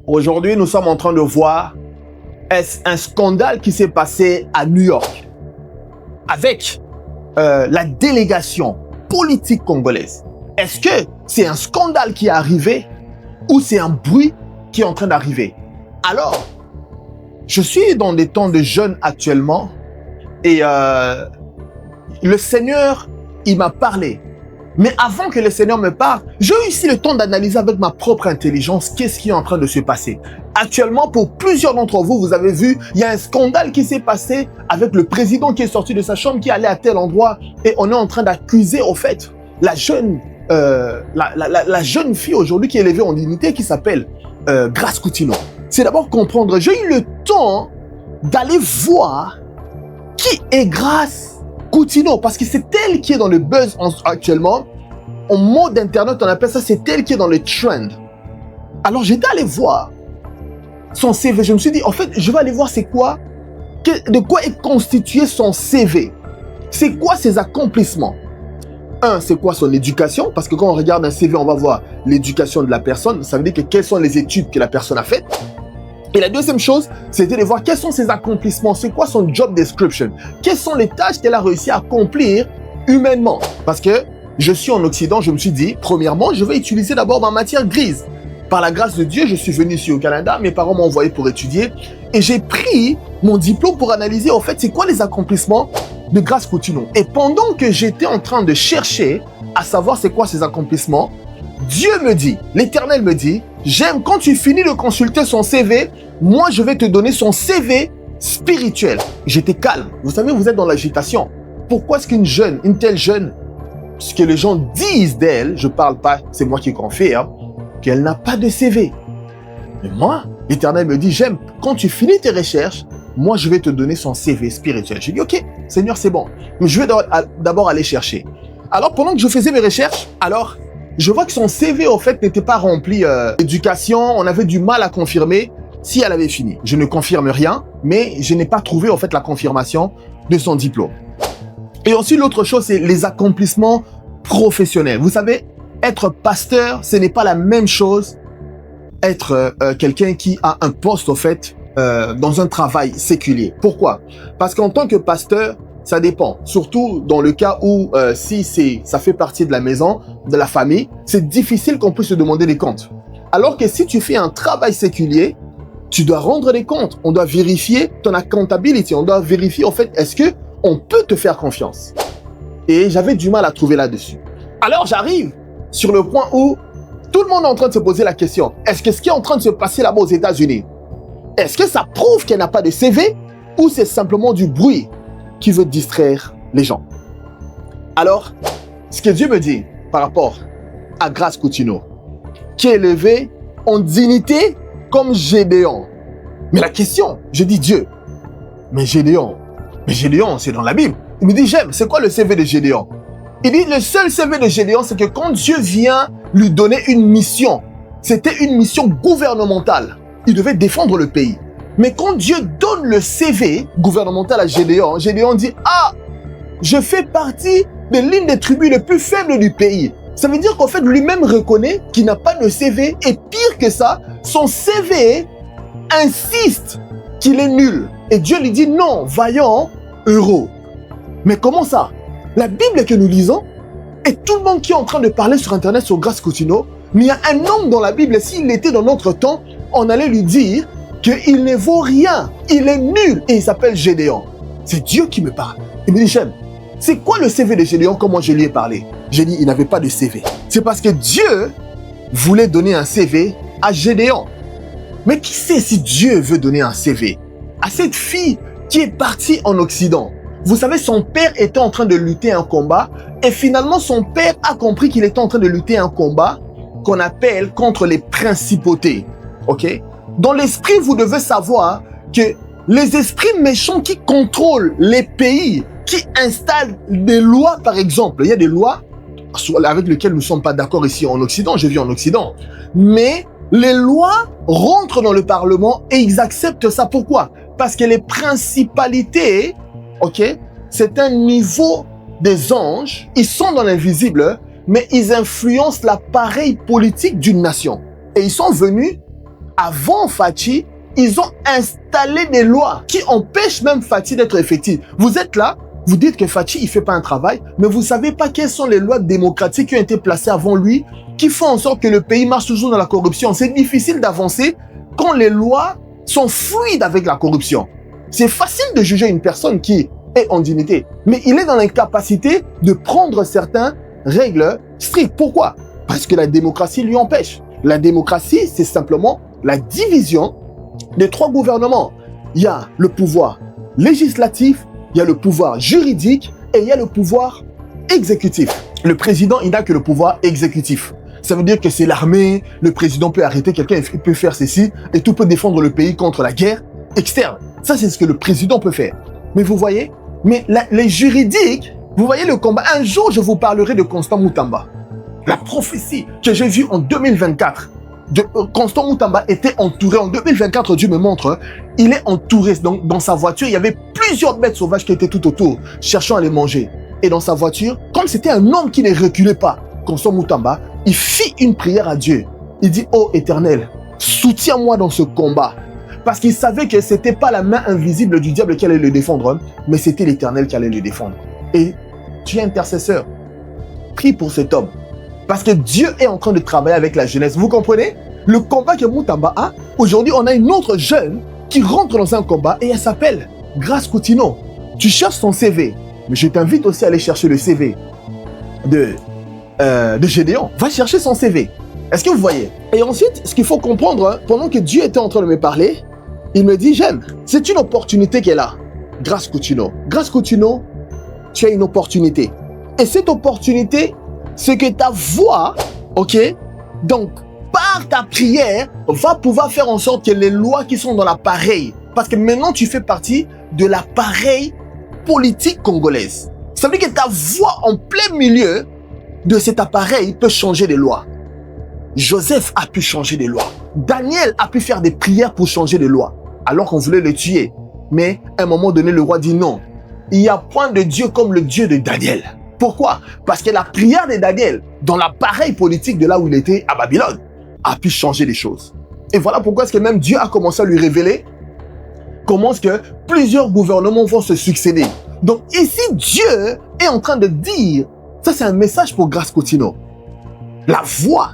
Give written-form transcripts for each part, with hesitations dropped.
Aujourd'hui, nous sommes en train de voir un scandale qui s'est passé à New York avec la délégation politique congolaise. Est-ce que c'est un scandale qui est arrivé ou c'est un bruit qui est en train d'arriver? Alors, je suis dans des temps de jeûne actuellement et le Seigneur, il m'a parlé. Mais avant que le Seigneur me parle, j'ai eu ici le temps d'analyser avec ma propre intelligence qu'est-ce qui est en train de se passer. Actuellement, pour plusieurs d'entre vous, vous avez vu, il y a un scandale qui s'est passé avec le président qui est sorti de sa chambre, qui allait à tel endroit, et on est en train d'accuser, au fait, la jeune fille aujourd'hui qui est élevée en dignité, qui s'appelle Grace Coutinho. C'est d'abord comprendre, j'ai eu le temps d'aller voir qui est Grace Coutinho, parce que c'est elle qui est dans le buzz actuellement. En mode d'internet, on appelle ça, c'est elle qui est dans le trend. Alors j'étais allé voir son CV. Je me suis dit, en fait, je vais aller voir c'est quoi, de quoi est constitué son CV. C'est quoi ses accomplissements? Un, c'est quoi son éducation? Parce que quand on regarde un CV, on va voir l'éducation de la personne. Ça veut dire que quelles sont les études que la personne a faites. Et la deuxième chose, c'était de voir quels sont ses accomplissements, c'est quoi son job description, quelles sont les tâches qu'elle a réussi à accomplir humainement. Parce que je suis en Occident, je me suis dit, premièrement, je vais utiliser d'abord ma matière grise. Par la grâce de Dieu, je suis venu ici au Canada, mes parents m'ont envoyé pour étudier et j'ai pris mon diplôme pour analyser, en fait, c'est quoi les accomplissements de Grace Coutinho. Et pendant que j'étais en train de chercher à savoir c'est quoi ses accomplissements, Dieu me dit, l'Éternel me dit, j'aime quand tu finis de consulter son CV, moi je vais te donner son CV spirituel. J'étais calme. Vous savez, vous êtes dans l'agitation. Pourquoi est-ce une telle jeune, ce que les gens disent d'elle, je parle pas, c'est moi qui confirme, qu'elle n'a pas de CV. Mais moi, l'Éternel me dit, j'aime quand tu finis tes recherches, moi je vais te donner son CV spirituel. J'ai dit, ok, Seigneur, c'est bon. Mais je vais d'abord aller chercher. Alors pendant que je faisais mes recherches, je vois que son CV, au fait, n'était pas rempli d'éducation. On avait du mal à confirmer si elle avait fini. Je ne confirme rien, mais je n'ai pas trouvé, en fait, la confirmation de son diplôme. Et ensuite, l'autre chose, c'est les accomplissements professionnels. Vous savez, être pasteur, ce n'est pas la même chose être quelqu'un qui a un poste, au fait, dans un travail séculier. Pourquoi? Parce qu'en tant que pasteur, ça dépend, surtout dans le cas où si ça fait partie de la maison, de la famille, c'est difficile qu'on puisse se demander des comptes. Alors que si tu fais un travail séculier, tu dois rendre des comptes, on doit vérifier ton accountability, on doit vérifier en fait, est-ce que on peut te faire confiance? Et j'avais du mal à trouver là-dessus. Alors j'arrive sur le point où tout le monde est en train de se poser la question, est-ce que ce qui est en train de se passer là-bas aux États-Unis, est-ce que ça prouve qu'elle n'a pas de CV ou c'est simplement du bruit qui veut distraire les gens? Alors, ce que Dieu me dit par rapport à Grace Coutinho, qui est élevée en dignité comme Gédéon. Mais la question, je dis Dieu, mais Gédéon, c'est dans la Bible. Il me dit, j'aime, c'est quoi le CV de Gédéon? Il dit, le seul CV de Gédéon, c'est que quand Dieu vient lui donner une mission, c'était une mission gouvernementale. Il devait défendre le pays. Mais quand Dieu donne le CV gouvernemental à Gédéon, Gédéon dit « Ah, je fais partie de l'une des tribus les plus faibles du pays. » Ça veut dire qu'en fait, lui-même reconnaît qu'il n'a pas de CV. Et pire que ça, son CV insiste qu'il est nul. Et Dieu lui dit « Non, vaillant héros. » Mais comment ça? La Bible que nous lisons, et tout le monde qui est en train de parler sur Internet sur Grace Coutinho, mais il y a un homme dans la Bible, s'il était dans notre temps, on allait lui dire qu'il ne vaut rien, il est nul, et il s'appelle Gédéon. C'est Dieu qui me parle. Il me dit, j'aime, c'est quoi le CV de Gédéon, comment je lui ai parlé? J'ai dit, il n'avait pas de CV. C'est parce que Dieu voulait donner un CV à Gédéon. Mais qui sait si Dieu veut donner un CV à cette fille qui est partie en Occident? Vous savez, son père était en train de lutter un combat, et finalement son père a compris qu'il était en train de lutter un combat qu'on appelle contre les principautés. Ok? Dans l'esprit, vous devez savoir que les esprits méchants qui contrôlent les pays, qui installent des lois, par exemple, il y a des lois avec lesquelles nous ne sommes pas d'accord ici en Occident, je vis en Occident, mais les lois rentrent dans le Parlement et ils acceptent ça. Pourquoi? Parce que les principalités, ok, c'est un niveau des anges, ils sont dans l'invisible, mais ils influencent l'appareil politique d'une nation. Et ils sont venus avant Fachi, ils ont installé des lois qui empêchent même Fachi d'être effective. Vous êtes là, vous dites que Fachi, il ne fait pas un travail, mais vous ne savez pas quelles sont les lois démocratiques qui ont été placées avant lui, qui font en sorte que le pays marche toujours dans la corruption. C'est difficile d'avancer quand les lois sont fluides avec la corruption. C'est facile de juger une personne qui est en dignité, mais il est dans l'incapacité de prendre certaines règles strictes. Pourquoi? Parce que la démocratie lui empêche. La démocratie, c'est simplement la division des trois gouvernements. Il y a le pouvoir législatif, il y a le pouvoir juridique et il y a le pouvoir exécutif. Le président, il n'a que le pouvoir exécutif. Ça veut dire que c'est l'armée, le président peut arrêter quelqu'un, il peut faire ceci, et tout peut défendre le pays contre la guerre externe. Ça, c'est ce que le président peut faire. Mais vous voyez, les juridiques, vous voyez le combat. Un jour, je vous parlerai de Constant Moutamba. La prophétie que j'ai vue en 2024, Constant Moutamba était entouré. En 2024, Dieu me montre, il est entouré. Donc, dans sa voiture, il y avait plusieurs bêtes sauvages qui étaient tout autour, cherchant à les manger. Et dans sa voiture, comme c'était un homme qui ne reculait pas, Constant Moutamba, il fit une prière à Dieu. Il dit, ô Éternel, soutiens-moi dans ce combat. Parce qu'il savait que ce n'était pas la main invisible du diable qui allait le défendre, mais c'était l'Éternel qui allait le défendre. Et tu es intercesseur. Prie pour cet homme. Parce que Dieu est en train de travailler avec la jeunesse. Vous comprenez? Le combat que Moutamba a, aujourd'hui, on a une autre jeune qui rentre dans un combat et elle s'appelle Grace Coutinho. Tu cherches son CV, mais je t'invite aussi à aller chercher le CV de Gédéon. Va chercher son CV. Est-ce que vous voyez? Et ensuite, ce qu'il faut comprendre, pendant que Dieu était en train de me parler, il me dit, j'aime. C'est une opportunité qu'elle a. Grace Coutinho. Grace Coutinho, tu as une opportunité. Et cette opportunité, c'est que ta voix, ok, donc par ta prière, va pouvoir faire en sorte que les lois qui sont dans l'appareil, parce que maintenant tu fais partie de l'appareil politique congolaise. Ça veut dire que ta voix en plein milieu de cet appareil peut changer les lois. Joseph a pu changer des lois. Daniel a pu faire des prières pour changer des lois, alors qu'on voulait le tuer. Mais à un moment donné, le roi dit non. Il n'y a point de Dieu comme le Dieu de Daniel. Pourquoi? Parce que la prière de Daniel, dans l'appareil politique de là où il était, à Babylone, a pu changer les choses. Et voilà pourquoi est-ce que même Dieu a commencé à lui révéler comment est-ce que plusieurs gouvernements vont se succéder. Donc ici, Dieu est en train de dire, ça c'est un message pour Grace Coutinho. La voix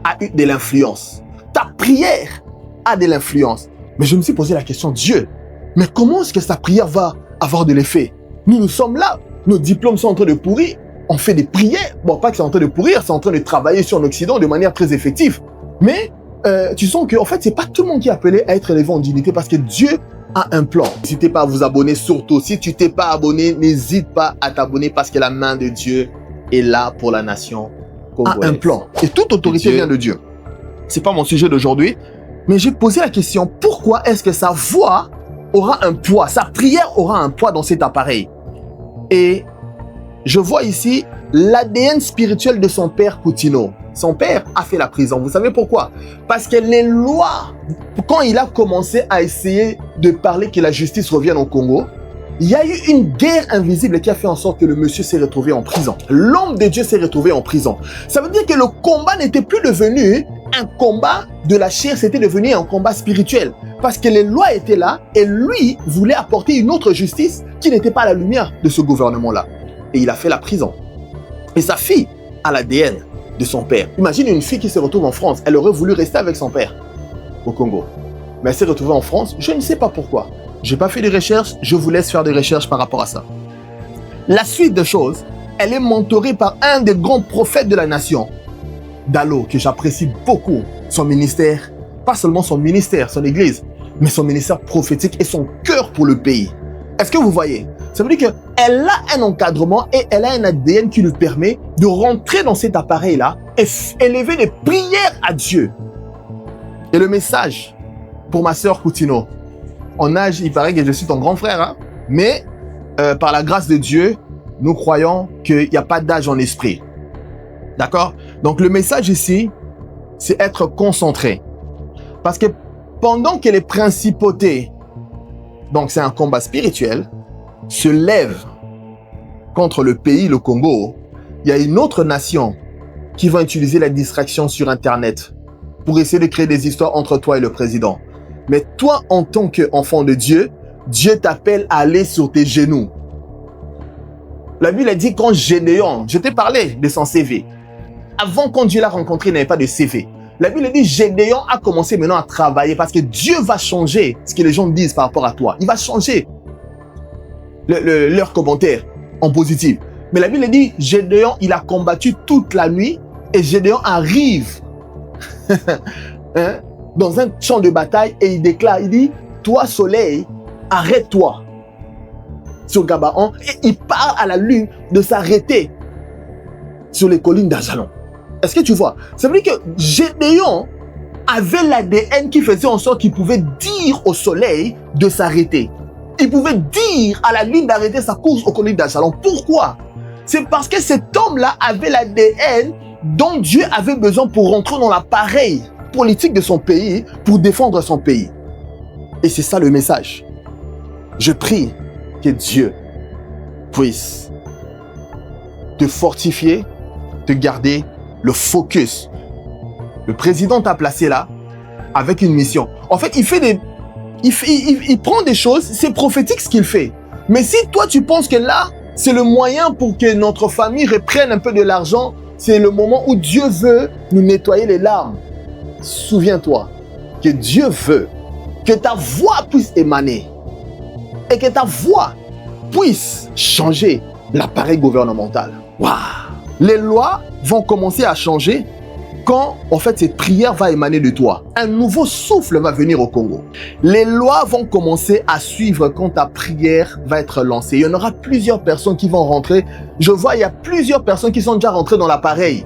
a eu de l'influence. Ta prière a de l'influence. Mais je me suis posé la question, Dieu, mais comment est-ce que sa prière va avoir de l'effet? Nous sommes là, nos diplômes sont en train de pourrir, on fait des prières. Bon, pas que c'est en train de pourrir, c'est en train de travailler sur l'Occident de manière très effective. Mais tu sens qu'en fait, c'est pas tout le monde qui est appelé à être élevé en dignité parce que Dieu a un plan. N'hésitez pas à vous abonner, surtout. Si tu t'es pas abonné, n'hésite pas à t'abonner parce que la main de Dieu est là pour la nation congolaise. A un plan. Et toute autorité vient de Dieu. C'est pas mon sujet d'aujourd'hui, mais j'ai posé la question, pourquoi est-ce que sa voix aura un poids, sa prière aura un poids dans cet appareil? Et je vois ici l'ADN spirituel de son père Coutinho. Son père a fait la prison. Vous savez pourquoi? Parce que les lois, quand il a commencé à essayer de parler que la justice revienne au Congo, il y a eu une guerre invisible qui a fait en sorte que le monsieur s'est retrouvé en prison. L'homme de Dieu s'est retrouvé en prison. Ça veut dire que le combat n'était plus devenu un combat de la chair, c'était devenu un combat spirituel. Parce que les lois étaient là et lui voulait apporter une autre justice qui n'était pas à la lumière de ce gouvernement-là. Et il a fait la prison. Et sa fille a l'ADN de son père. Imagine une fille qui se retrouve en France. Elle aurait voulu rester avec son père au Congo. Mais elle s'est retrouvée en France. Je ne sais pas pourquoi. Je n'ai pas fait de recherches. Je vous laisse faire des recherches par rapport à ça. La suite des choses, elle est mentorée par un des grands prophètes de la nation, Dallo, que j'apprécie beaucoup. Son ministère, pas seulement son ministère, son église, mais son ministère prophétique et son cœur pour le pays. Est-ce que vous voyez? Ça veut dire qu'elle a un encadrement et elle a un ADN qui lui permet de rentrer dans cet appareil-là et élever des prières à Dieu. Et le message pour ma sœur Coutinho, en âge, il paraît que je suis ton grand frère, hein? Mais par la grâce de Dieu, nous croyons qu'il n'y a pas d'âge en esprit. D'accord? Donc le message ici, c'est être concentré. Parce que pendant que les principautés, donc c'est un combat spirituel, se lèvent contre le pays, le Congo, il y a une autre nation qui va utiliser la distraction sur Internet pour essayer de créer des histoires entre toi et le président. Mais toi, en tant qu'enfant de Dieu, Dieu t'appelle à aller sur tes genoux. La Bible a dit quand Gédéon, je t'ai parlé de son CV. Avant, quand Dieu l'a rencontré, il n'avait pas de CV. La Bible dit Gédéon a commencé maintenant à travailler parce que Dieu va changer ce que les gens disent par rapport à toi. Il va changer leurs commentaires en positif. Mais la Bible dit Gédéon, il a combattu toute la nuit et Gédéon arrive hein, dans un champ de bataille et il déclare, il dit, toi soleil, arrête-toi sur Gabaon, et il parle à la lune de s'arrêter sur les collines d'Ajalon. Est-ce que tu vois? Ça veut dire que Gédéon avait l'ADN qui faisait en sorte qu'il pouvait dire au soleil de s'arrêter. Il pouvait dire à la lune d'arrêter sa course aux collines d'Ajalon. Pourquoi? C'est parce que cet homme-là avait l'ADN dont Dieu avait besoin pour rentrer dans l'appareil politique de son pays, pour défendre son pays. Et c'est ça le message. Je prie que Dieu puisse te fortifier, te garder le focus. Le président t'a placé là avec une mission. En fait, il prend des choses, c'est prophétique ce qu'il fait. Mais si toi tu penses que là, c'est le moyen pour que notre famille reprenne un peu de l'argent, c'est le moment où Dieu veut nous nettoyer les larmes. Souviens-toi que Dieu veut que ta voix puisse émaner et que ta voix puisse changer l'appareil gouvernemental. Waouh! Les lois vont commencer à changer quand, en fait, cette prière va émaner de toi. Un nouveau souffle va venir au Congo. Les lois vont commencer à suivre quand ta prière va être lancée. Il y en aura plusieurs personnes qui vont rentrer. Je vois, il y a plusieurs personnes qui sont déjà rentrées dans l'appareil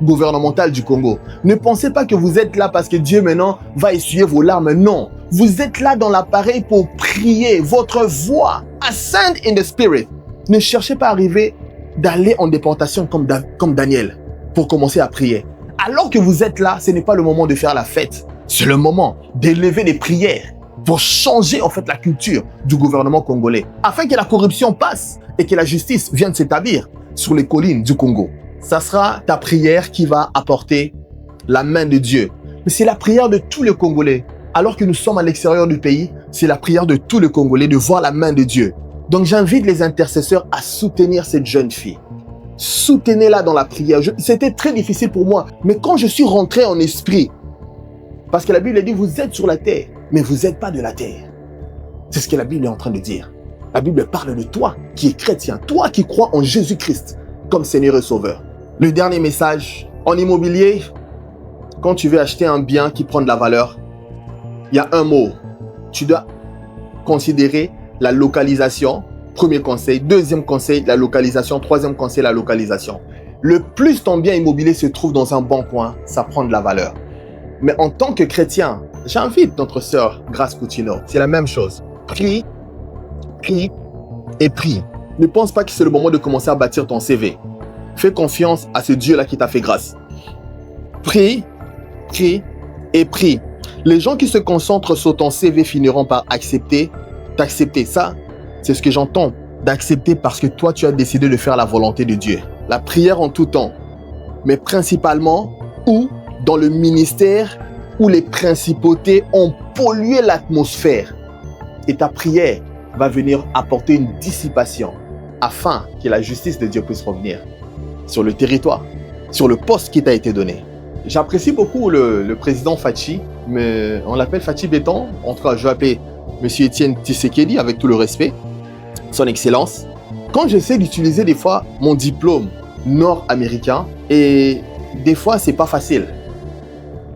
gouvernemental du Congo. Ne pensez pas que vous êtes là parce que Dieu maintenant va essuyer vos larmes. Non. Vous êtes là dans l'appareil pour prier. Votre voix, ascend in the spirit. Ne cherchez pas à arriver d'aller en déportation comme Daniel pour commencer à prier. Alors que vous êtes là, ce n'est pas le moment de faire la fête. C'est le moment d'élever des prières pour changer en fait la culture du gouvernement congolais afin que la corruption passe et que la justice vienne s'établir sur les collines du Congo. Ça sera ta prière qui va apporter la main de Dieu. Mais c'est la prière de tous les Congolais. Alors que nous sommes à l'extérieur du pays, c'est la prière de tous les Congolais de voir la main de Dieu. Donc j'invite les intercesseurs à soutenir cette jeune fille. Soutenez-la dans la prière. C'était très difficile pour moi. Mais quand je suis rentré en esprit, parce que la Bible dit, vous êtes sur la terre, mais vous n'êtes pas de la terre. C'est ce que la Bible est en train de dire. La Bible parle de toi qui es chrétien, toi qui crois en Jésus-Christ comme Seigneur et Sauveur. Le dernier message, en immobilier, quand tu veux acheter un bien qui prend de la valeur, il y a un mot. Tu dois considérer la localisation. Premier conseil. Deuxième conseil, la localisation. Troisième conseil, la localisation. Le plus ton bien immobilier se trouve dans un bon coin, ça prend de la valeur. Mais en tant que chrétien, j'invite notre sœur Grace Coutinho. C'est la même chose. Prie, prie et prie. Ne pense pas que c'est le moment de commencer à bâtir ton CV. Fais confiance à ce Dieu-là qui t'a fait grâce. Prie, prie et prie. Les gens qui se concentrent sur ton CV finiront par t'accepter. Ça, c'est ce que j'entends, d'accepter parce que toi, tu as décidé de faire la volonté de Dieu. La prière en tout temps, mais principalement où dans le ministère où les principautés ont pollué l'atmosphère. Et ta prière va venir apporter une dissipation afin que la justice de Dieu puisse revenir sur le territoire, sur le poste qui t'a été donné. J'apprécie beaucoup le président Fachi, mais on l'appelle Fachi Béton. En tout cas, je vais appeler M. Étienne Tshisekedi avec tout le respect, son excellence. Quand j'essaie d'utiliser des fois mon diplôme nord-américain, et des fois, c'est pas facile.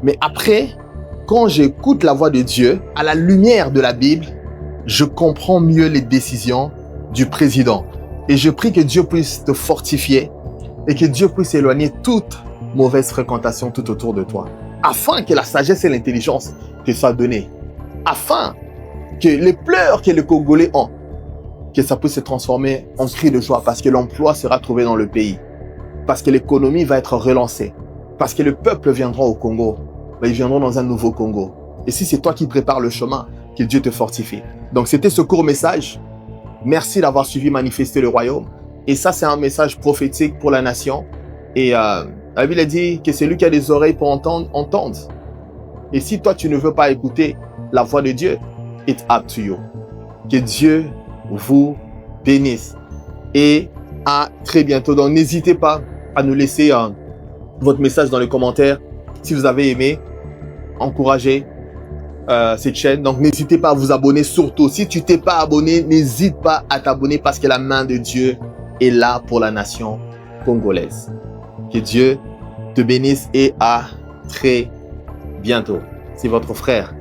Mais après, quand j'écoute la voix de Dieu, à la lumière de la Bible, je comprends mieux les décisions du président. Et je prie que Dieu puisse te fortifier et que Dieu puisse éloigner toute mauvaise fréquentation tout autour de toi. Afin que la sagesse et l'intelligence te soient données. Afin que les pleurs que les Congolais ont, que ça puisse se transformer en cri de joie parce que l'emploi sera trouvé dans le pays. Parce que l'économie va être relancée. Parce que le peuple viendra au Congo. Ils viendront dans un nouveau Congo. Et si c'est toi qui prépares le chemin, que Dieu te fortifie. Donc c'était ce court message. Merci d'avoir suivi Manifester le Royaume. Et ça, c'est un message prophétique pour la nation. Et La Bible dit que celui qui a des oreilles pour entendre, entende. Et si toi, tu ne veux pas écouter la voix de Dieu, it's up to you. Que Dieu vous bénisse. Et à très bientôt. Donc, n'hésitez pas à nous laisser votre message dans les commentaires. Si vous avez aimé, encouragez cette chaîne. Donc, n'hésitez pas à vous abonner. Surtout, si tu t'es pas abonné, n'hésite pas à t'abonner parce que la main de Dieu est là pour la nation congolaise. Que Dieu te bénisse et à très bientôt. C'est votre frère